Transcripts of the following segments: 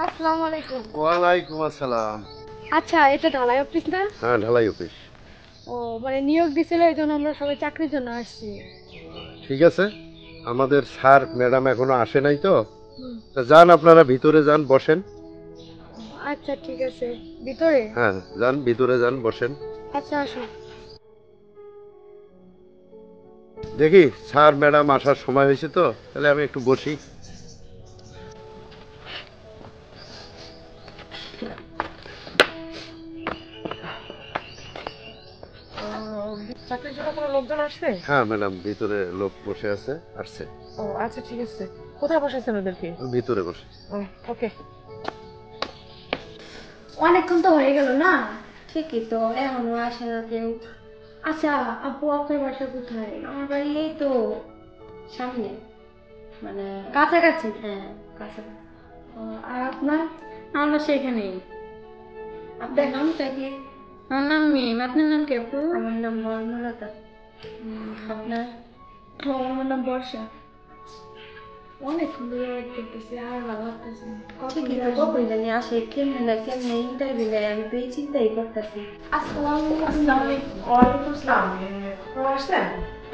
আসসালামু আলাইকুম। ওয়ালাইকুম আসসালাম। আচ্ছা, এটা ঢালাই অফিস না? হ্যাঁ, ঢালাই অফিস। ও মানে নিয়োগ দিছিল, এই জন্য আমরা সবাই চাকরির জন্য আসছি। ঠিক আছে, আমাদের স্যার ম্যাডাম এখনো আসে নাই তো। হুম। তা যান, আপনারা ভিতরে যান, বসেন। আচ্ছা ঠিক আছে, ভিতরে? হ্যাঁ, যান ভিতরে, যান বসেন। আচ্ছা আসো। দেখি স্যার ম্যাডাম আসার সময় হয়েছে তো, তাহলে আমি একটু বসি। চাকরির জন্য কোনো লোকজন আসছে? হ্যাঁ ম্যাডাম, ভিতরে লোক বসে আছে, আসছে। ও আচ্ছা ঠিক আছে, কোথায় বসাইছেন ওদেরকে? ভিতরে বসে। ওকে। অনেকক্ষণ তো হয়ে গেল না? ঠিকই তো, এখনো আসে না কেউ। আচ্ছা আপু, আপনার বাসা কোথায়? আমার বাড়ি এই তো সামনে, মানে কাছাকাছি? হ্যাঁ কাছাকাছি। ও, আর আপনার? আমার বাসা এখানেই। আপনার নামটা কি? আমার নাম মিম। আপনার নাম কি আপু? আমার নাম মর্মলতা। আপনার? আমার নাম বর্ষা। অনেকক্ষণ ধরে ওয়েট করতেছি, আর ভালো লাগতেছে না। ঠিকই তো, কখন জানি আসে, কেমনে না কেমনে ইন্টারভিউ নেয়, আমি তো এই চিন্তাই করতেছি। আসসালামু আলাইকুম। ওয়ালাইকুম আসসালাম। আপনারা আসছেন?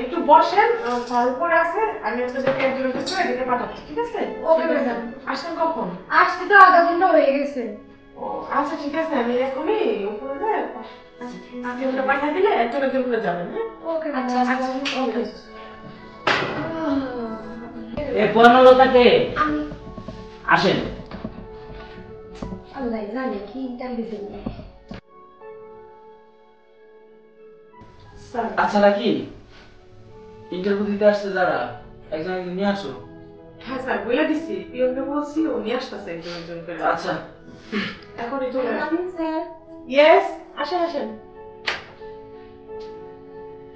একটু বসেন, ফল উপরে আছে, আমি আপনাদেরকে একজনের ভিতরে ডেকে পাঠাচ্ছি, ঠিক আছে? Okay madam. আসছেন কখন? আসতে তো আধা ঘন্টা হয়ে গেছে। ও আচ্ছা ঠিক আছে, আমি এখনই উপরে যাই। আপনি ওটা পাঠিয়ে দিলে একজনের ভিতরে যাবেন, হ্যাঁ? ওকে আচ্ছা ম্যাডাম। আচ্ছা ওকে। এ পর্ণলতাকে আসেন। আল্লাহ জানে কি ইন্টারভিউ নেয়। স্যার, আচ্ছা নাকি ইন্টারভিউ দিতে আসছে যারা, একজন একজন নিয়ে আসো। হ্যাঁ স্যার, বলে দিচ্ছি, পিয়নকে বলছি, ও নিয়ে আসতেছে একজন একজন করে। আচ্ছা এখনই চলে আসেন। আমি স্যার ইয়েস, আসেন আসেন।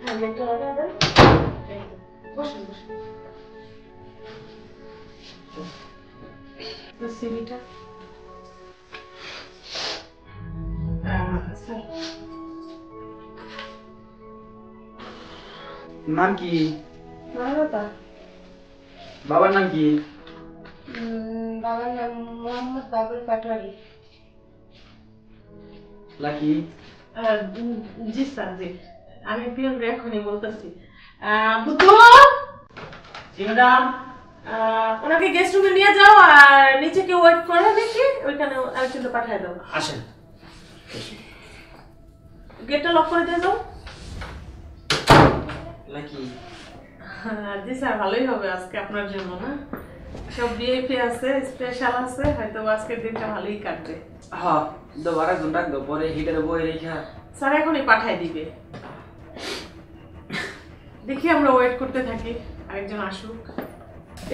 হ্যাঁ, গেটটা লাগা দেন। বসেন বসেন। সিভিটা স্যার, নাম কি? মর্মলতা। বাবার নাম কি? বাবার নাম মোহাম্মদ বাবুল পাটোয়ারি। লাকি? জি স্যার, জি। আমি পিয়নকে এখনই বলতেছি। বুদ্ধু, জি ম্যাডাম। ওনাকে গেস্ট রুমে নিয়ে যাও, আর নিচে কেউ ওয়েট করে দেখি, ওইখানে আরেকজনকে পাঠিয়ে দাও। আসেন। গেটটা লক করে দিয়ে যাও। লাকি? জি স্যার, ভালোই হবে আজকে আপনার জন্য, না? সব ভিআইপি আছে, স্পেশাল আছে, হয়তো আজকের দিনটা ভালোই কাটবে। হ্যাঁ, দুবার একজন ডাক দাও, পরে হিটারে বই রেখা। স্যার এখনই পাঠিয়ে দিবে। দেখি আমরা ওয়েট করতে থাকি, আরেকজন আসুক।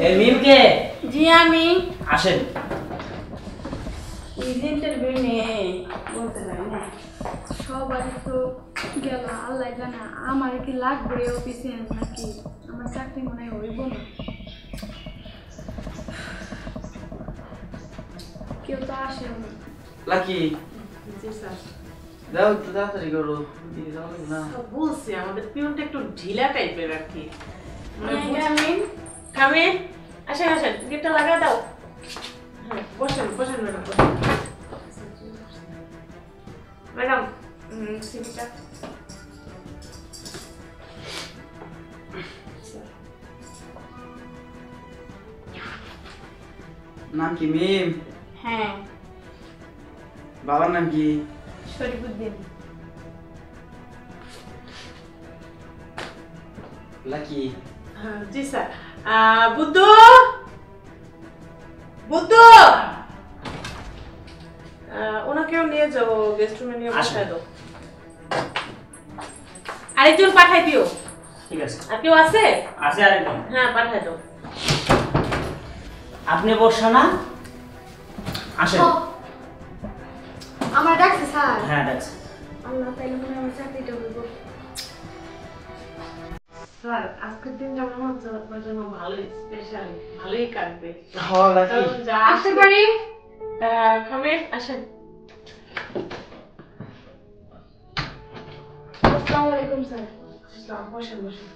এ মিমকে জি আমি। আসেন। ইন্টারভিউ নিয়ে বলতে পারি না। সবাই তো গেল, আল্লাহ জানে আমার কি লাগবে এই অফিসে নাকি আমার চাকরি মনে হয় হইব না। কেউ তো আসে না। লাকি জি স্যার। দাও একটু তাড়াতাড়ি করো, দিদি যাও না। বলছি আমাদের পিয়নটা একটু ঢিলা টাইপের আর কি। কামিন। কামিন, আসেন আসেন, গেটটা লাগা দাও। হ্যাঁ, বসেন বসেন ম্যাডাম, বসেন। ম্যাডাম, সিভিটা। নাম কি মিম? হ্যাঁ বাবার নাম কি? শরীফুদ্দিন। লাকি? জি স্যার। বুদ্ধু, বুদ্ধু, ওনাকেও নিয়ে যাও, গেস্ট রুমে নিয়ে পাঠায় দাও। আরেকজন পাঠাই দিও। ঠিক আছে। আর কেউ আছে? আছে আরেকজন। হ্যাঁ, পাঠায় দাও। আপনি বসো না, আসেন। আমার ডাকছে স্যার? হ্যাঁ ডাকছে। আল্লাহ, তাইলে মনে হয় আমার চাকরিটা হইব। স্যার, আজকের দিনটা মনে হচ্ছে আপনার জন্য ভালোই স্পেশাল, ভালোই কাটবে। হ্যাঁ লাকি? কারণ যা আসতে পারি? খামেন, আসেন। আসসালামু আলাইকুম স্যার। বসেন বসেন।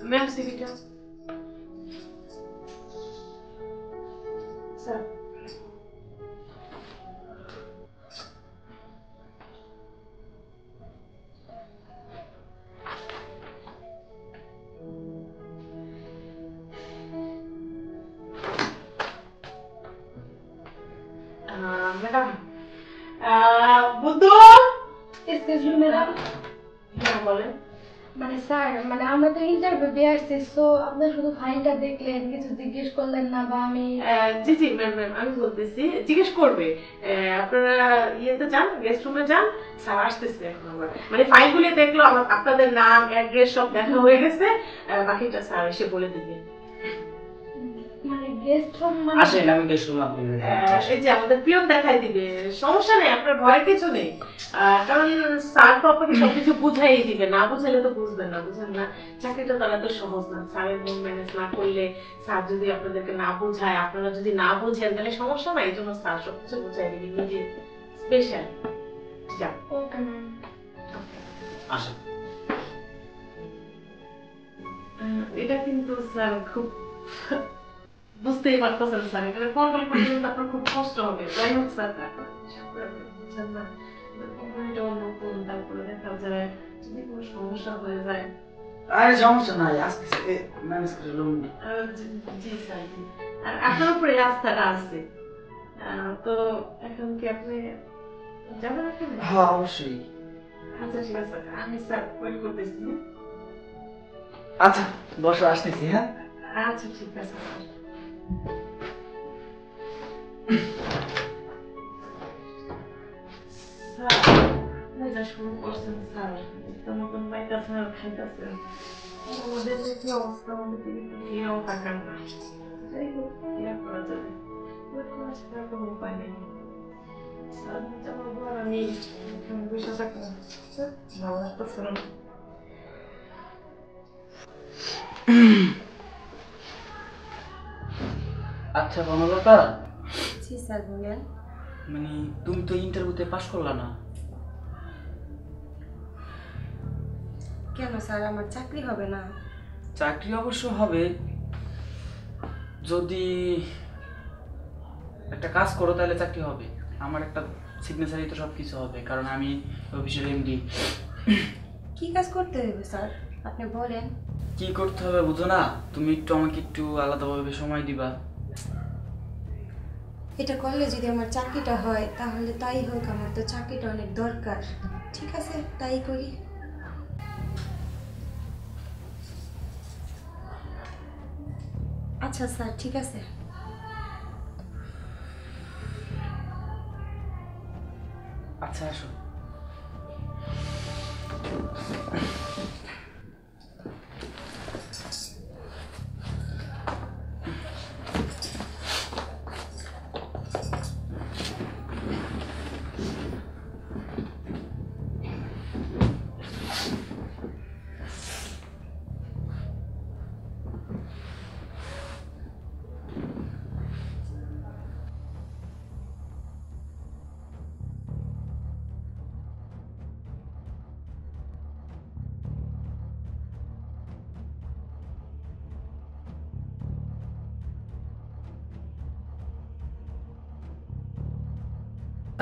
ম্যাম সিভিটা। বলেন। মানে স্যার মানে আমরা তো ইন্টারভিউ দিয়ে আসছি, তো আপনি শুধু ফাইলটা দেখলেন, কিছু জিজ্ঞেস করলেন না বা আমি জি জি ম্যাম ম্যাম, আমি বলতেছি জিজ্ঞেস করবে। আপনারা ইয়েতে যান, গেস্ট রুমে যান, স্যার আসতেছে এখন আবার। মানে ফাইলগুলো দেখলো, আপনাদের নাম অ্যাড্রেস সব দেখা হয়ে গেছে, বাকিটা স্যার এসে বলে দিবে। মানে গেস্ট রুম মানে আসেন, আমি গেস্ট রুমে আপনাদের এই যে আমাদের পিয়ন দেখাই দিবে, সমস্যা নেই, আপনার ভয়ের কিছু নেই। কারণ স্যার তো আপনাকে সবকিছু বুঝাই দিবে, না বুঝাইলে তো বুঝবেন না, বুঝেন না। চাকরিটা তারা তো সহজ না, স্যারের মন ম্যানেজ না করলে, স্যার যদি আপনাদেরকে না বুঝায়, আপনারা যদি না বুঝেন তাহলে সমস্যা নাই, এই জন্য স্যার সবকিছু বুঝাই দিবে নিজে স্পেশাল। যাক, ওকে ম্যাম। আসেন। এটা কিন্তু স্যার খুব বুঝতেই পারতেছেন স্যার, এটা কন্ট্রোল করতে কিন্তু আপনার খুব কষ্ট হবে। যাই হোক স্যার, বুঝছেন না, কোম্পানিটা নতুন, তারপরে দেখা যায় যদি কোনো সমস্যা হয়ে যায়। আরে সমস্যা নাই, আজকে ম্যানেজ করে লোন। জি স্যার, জি। আর আপনার উপরে আস্থাটা আছে। তো এখন কি আপনি যাবেন এখন? হ্যাঁ অবশ্যই। আচ্ছা ঠিক আছে, আমি স্যার ওয়েট করতেছি। আচ্ছা বসো, আসতেছি। হ্যাঁ আচ্ছা ঠিক আছে স্যার। স্যার, যা শুরু করছেন স্যার, তো নতুন পাইতেছেন আর খাইতেছেন, আমাদের যে কি অবস্থা, আমাদের দিকে তো ফিরেও থাকার না। যাই হোক, কি আর করা যাবে, ওয়েট করা ছাড়া কোনো উপায় নেই। স্যার যাওয়ার পর আমি এখানে বসে থাকবো, ভালো লাগতেছে না। আচ্ছা বনলতা, জি স্যার বলেন। মানে তুমি তো ইন্টারভিউতে পাশ করলা না, কেন স্যার আমার চাকরি হবে না? চাকরি অবশ্য হবে যদি একটা কাজ করো, তাহলে চাকরি হবে। আমার একটা সিগনেচারই তো সব কিছু হবে, কারণ আমি অফিসের এমডি। কি কাজ করতে হবে স্যার, আপনি বলেন। কি করতে হবে বুঝো না? তুমি একটু আমাকে একটু আলাদাভাবে সময় দিবা। এটা করলে যদি আমার চাকরিটা হয় তাহলে তাই হোক, আমার তো চাকরিটা অনেক দরকার। ঠিক আছে, তাই করি। আচ্ছা স্যার, ঠিক আছে। আচ্ছা আসো।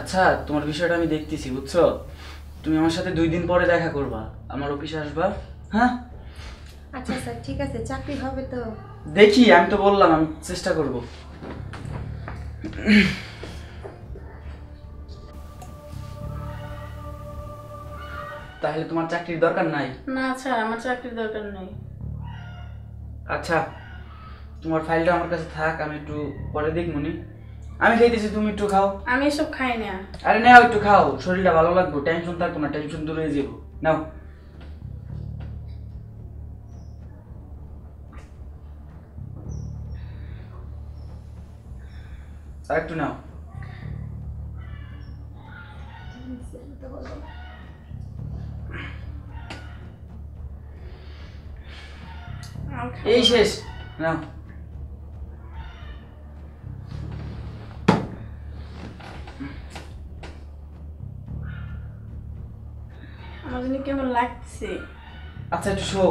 আচ্ছা, তোমার বিষয়টা আমি দেখতেছি, বুঝছো? তুমি আমার সাথে 2 দিন পরে দেখা করবা, আমার অফিসে আসবা। হ্যাঁ আচ্ছা স্যার, ঠিক আছে। চাকরি হবে তো? দেখি, আমি তো বললাম আমি চেষ্টা করব। তাহলে তোমার চাকরির দরকার নাই? না স্যার, আমার চাকরির দরকার নেই। আচ্ছা, তোমার ফাইলটা আমার কাছে থাক, আমি একটু পরে দেখমুনি। আমি খাইতেছি, তুমি একটু খাও। আমি এসব খাই না। আরে নাও, একটু খাও, শরীরটা ভালো লাগবে, টেনশন থাকবো না, টেনশন দূর হয়ে যাবো। নাও। আর একটু নাও। এই শেষ, নাও। আমার জন্য কেমন লাগছে? আচ্ছা একটু শো,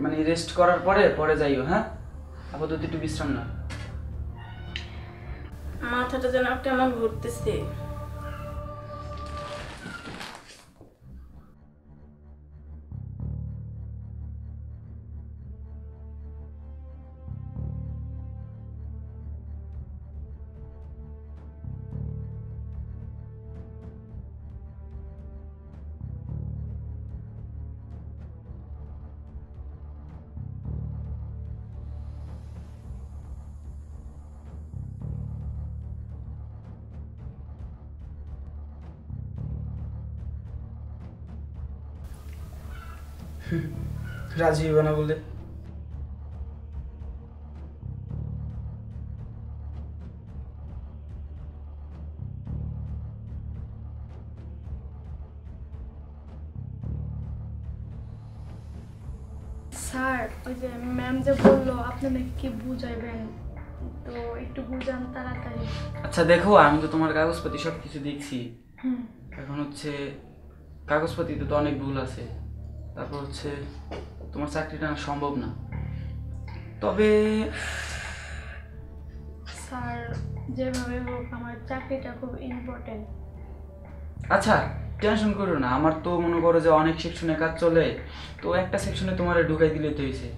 মানে রেস্ট করার পরে পরে যাইও। হ্যাঁ, আপাতত একটু বিশ্রাম নাও। মাথাটা যেন কেমন ঘুরতেছে। রাজি হইবে না বলে? স্যার ওই যে ম্যাম যে বললো আপনি নাকি কি বুঝাইবেন, তো একটু বুঝান তাড়াতাড়ি। আচ্ছা দেখো, আমি তো তোমার কাগজপাতি সব কিছু দেখছি। এখন হচ্ছে কাগজপাতিতে তো অনেক ভুল আছে, তারপর হচ্ছে তোমার চাকরিটা না সম্ভব না। তবে স্যার যেভাবে হোক আমার চাকরিটা খুব ইম্পর্টেন্ট। আচ্ছা টেনশন করো না, আমার তো মনে করো যে অনেক সেকশনে কাজ চলে, তো একটা সেকশনে তোমার ঢুকাই দিলে তো হয়েছে।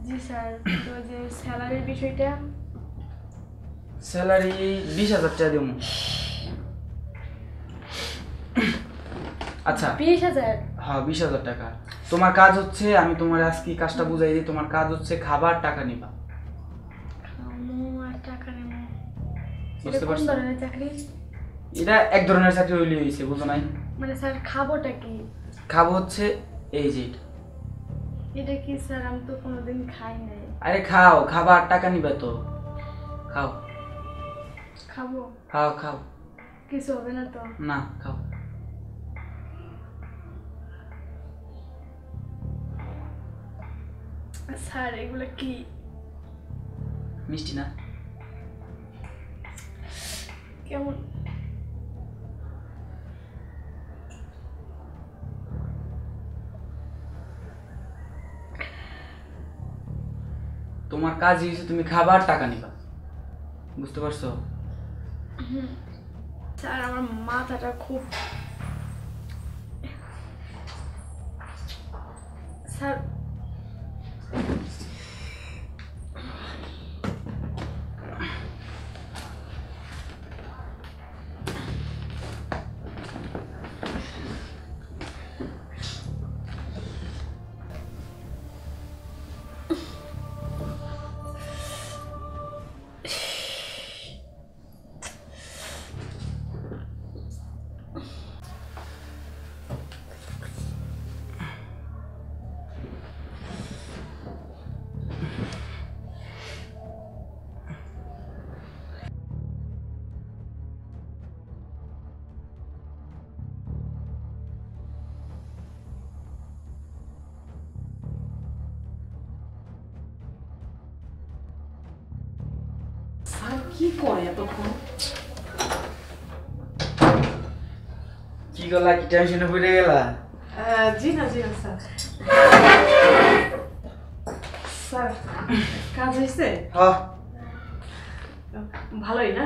জি স্যার, তো যে স্যালারির বিষয়টা? স্যালারি 20,000 টাকা দেবো। আচ্ছা 20,000? হ্যাঁ 20,000 টাকা। তোমার কাজ হচ্ছে, আমি তোমার আজকে কাজটা বুঝাই দিই, তোমার কাজ হচ্ছে খাবার টাকা নিবা। খামু আর টাকা নেবো? এটা বুঝতে কোন পারছো? ধরনের চাকরি? এটা এক ধরনের চাকরি হইলে হয়েছে, বুঝো নাই? মানে স্যার খাবোটা কি? খাবো হচ্ছে এই যে এটা। এটা কি স্যার? আমি তো কোনোদিন খাই নাই। আরে খাও, খাবার টাকা নিবা তো, খাও খাবো? খাও খাও। কিছু হবে না তো? না খাও। স্যার এগুলো কি? মিষ্টি না? কেমন? তোমার কাজ হয়েছে তুমি খাবার টাকা নিবা, বুঝতে পারছো? স্যার আমার মাথাটা খুব, স্যার স্যার কি করে এতক্ষণ? কি করলা, কি টেনশনে পড়ে গেলা? জি না স্যার। স্যার কাজ হয়েছে? হ্যাঁ ভালোই না?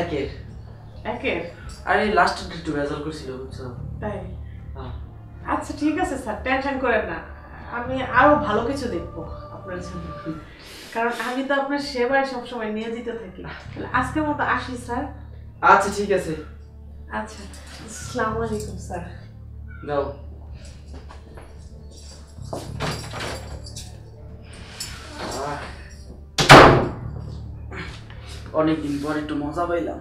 একের একের? আরে লাস্ট একটু ভেজাল করছিল, বুঝছো? তাই? হ্যাঁ আচ্ছা ঠিক আছে স্যার, টেনশন করেন না, আমি আরো ভালো কিছু দেখবো আপনার জন্য, কারণ আমি তো আপনার সেবায় সবসময় নিয়োজিত থাকি। তাহলে আজকের মতো আসি স্যার। আচ্ছা ঠিক আছে, আচ্ছা আসসালামু আলাইকুম স্যার। যাও। অনেকদিন পর একটু মজা পাইলাম।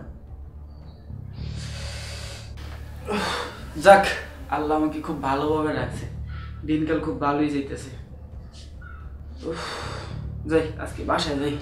যাক, আল্লাহ আমাকে খুব ভালোভাবে রাখছে, দিনকাল খুব ভালোই যাইতেছে। যাই আজকে বাসায় যাই।